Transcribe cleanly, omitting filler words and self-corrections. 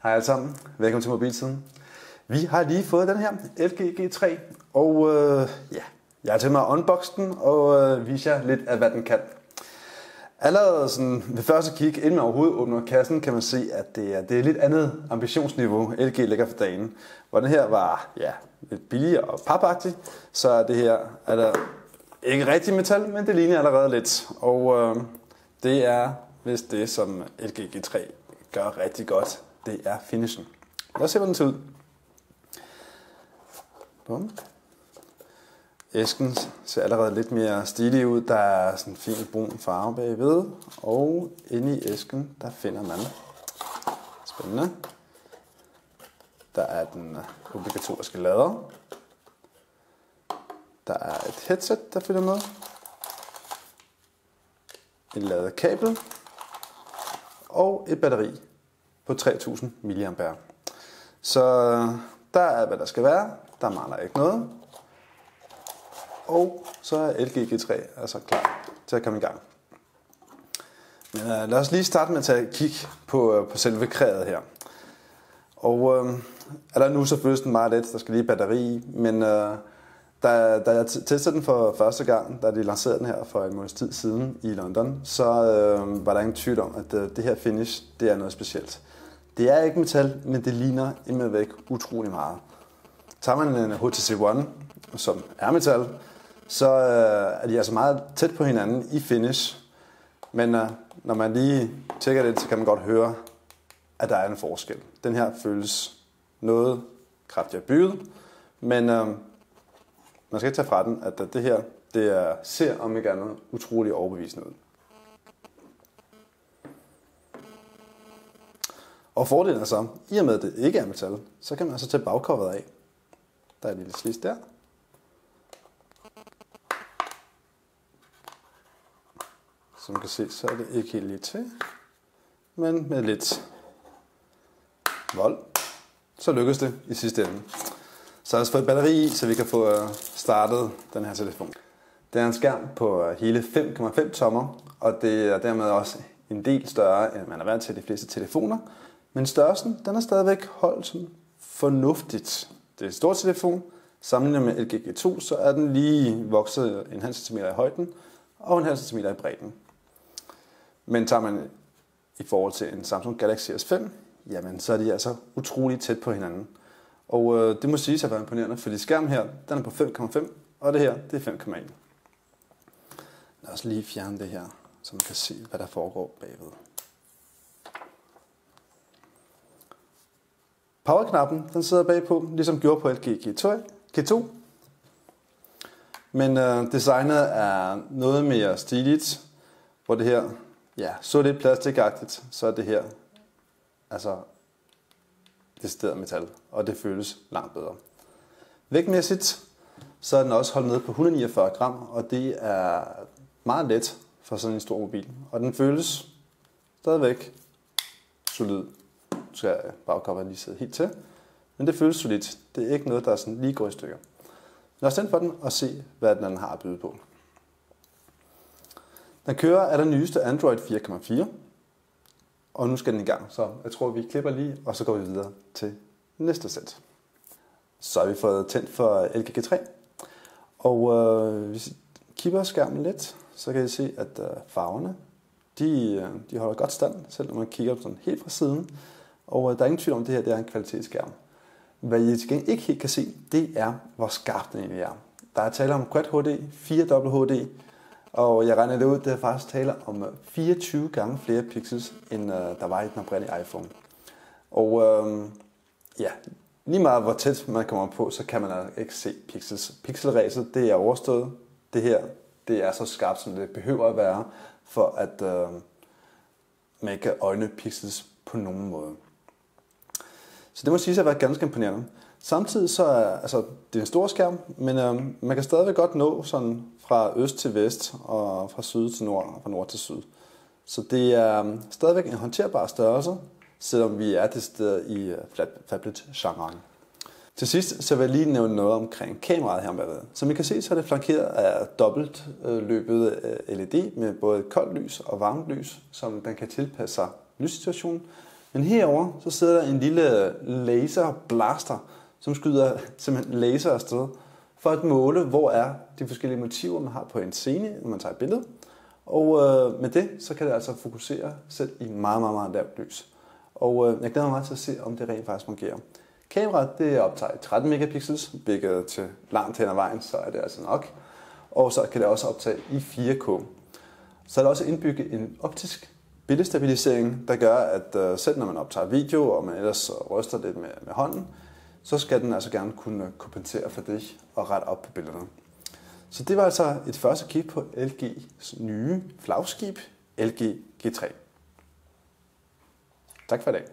Hej alle sammen, velkommen til Mobiltiden. Vi har lige fået den her LG G3, og jeg har til mig at unboxe den og vise jer lidt af, hvad den kan. Allerede sådan ved første kig, inden man overhovedet åbner kassen, kan man se, at det er lidt andet ambitionsniveau, LG lægger for dagen. Hvor den her var lidt billigere og papagtig, så er det her der ikke rigtig metal, men det ligner allerede lidt. Og det er vist det, som LG G3 gør rigtig godt. Det er finishen. Lad os se, hvordan den ser ud. Bum. Æsken ser allerede lidt mere stilig ud. Der er sådan en fin brun farve bagved. Og inde i æsken, der finder man, spændende, der er den obligatoriske lader. Der er et headset, der følger med. En ladekabel. Og et batteri på 3000 mAh. Så der er, hvad der skal være. Der mangler ikke noget. Og så er LG G3 altså klar til at komme i gang. Men lad os lige starte med at tage et kig på selve kræet her. Og nu så føles den meget let. Der skal lige batteri i. Men da jeg testede den for første gang, da de lancerede den her for en måneds tid siden i London, så var der ingen tvivl om, at det her finish, det er noget specielt. Det er ikke metal, men det ligner imidvæk utrolig meget. Tager man en HTC One, som er metal, så er de altså meget tæt på hinanden i finish. Men når man lige tjekker det, så kan man godt høre, at der er en forskel. Den her føles noget kraftigere bygget, men man skal ikke tage fra den, at det her ser om ikke andet utrolig overbevisende ud. Og fordelen er så, i og med at det ikke er metal, så kan man altså tage bagcoveret af. Der er et lille slids der. Som man kan se, så er det ikke helt lige til, men med lidt vold, så lykkes det i sidste ende. Så har jeg fået batteri i, så vi kan få startet den her telefon. Det er en skærm på hele 5,5 tommer, og det er dermed også en del større, end man er vant til de fleste telefoner. Men størrelsen, den er stadigvæk holdt sådan fornuftigt. Det er en stor telefon. Sammenlignet med LG G2, så er den lige vokset 0,5 cm i højden og 0,5 cm i bredden. Men tager man i forhold til en Samsung Galaxy S5, jamen så er de altså utrolig tæt på hinanden. Og det må siges at være imponerende, fordi skærmen her, den er på 5,5, og det her, det er 5,1. Lad os lige fjerne det her, så man kan se, hvad der foregår bagved. Powerknappen, den sidder bagpå, ligesom gjorde på LG G2. Men designet er noget mere stiligt, hvor det her, så lidt plastikagtigt, så er det her, altså decideret metal, og det føles langt bedre. Vægtmæssigt, så er den også holdt nede på 149 gram, og det er meget let for sådan en stor mobil. Og den føles stadigvæk solid. Nu skal bagcoveret lige sidde helt til, men det føles solidt. Det er ikke noget, der sådan lige går i stykker. Lad os tænde for den og se, hvad den har at byde på. Den kører af den nyeste Android 4.4. Og nu skal den i gang, så jeg tror, vi klipper lige, og så går vi videre til næste sæt. Så har vi fået tændt for LG G3. Og hvis vi kigger skærmen lidt, så kan I se, at farverne, de holder godt stand, selv når man kigger sådan helt fra siden. Og der er ingen tvivl om, at det her det er en kvalitetsskærm. Hvad I til gengæld ikke helt kan se, det er, hvor skarp den egentlig er. Der er tale om Quad HD, 4 HD, og jeg regner det ud, det er faktisk tale om 24 gange flere pixels, end der var i den oprindelige iPhone. Og lige meget hvor tæt man kommer på, så kan man ikke se pixels. Pixelræset, det er overstået. Det her, det er så skarpt, som det behøver at være, for at man ikke kan øjne pixels på nogen måde. Så det må siges at være ganske imponerende. Samtidig så er det er en stor skærm, men man kan stadigvæk godt nå sådan fra øst til vest og fra syd til nord og fra nord til syd. Så det er stadigvæk en håndterbar størrelse, selvom vi er til stede i phablet-genren. Til sidst så vil jeg lige nævne noget omkring kameraet her bagved. Som I kan se, så er det flankeret af dobbelt løbet LED med både koldt lys og varmt lys, som den kan tilpasse sig lyssituationen. Men herover så sidder der en lille laser blaster, som skyder simpelthen laser afsted, for at måle, hvor er de forskellige motiver, man har på en scene, når man tager et billede. Og med det, så kan det altså fokusere selv i meget, meget, meget lavt lys. Og jeg glæder mig meget til at se, om det rent faktisk fungerer. Kameraet det optager 13 megapixels, hvilket til langt hen ad vejen, så er det altså nok. Og så kan det også optage i 4K. Så er der også indbygget en optisk billedstabilisering, der gør, at selv når man optager video, og man ellers ryster lidt med hånden, så skal den altså gerne kunne kompensere for det og rette op på billederne. Så det var altså et første kig på LG's nye flagskib, LG G3. Tak for i dag.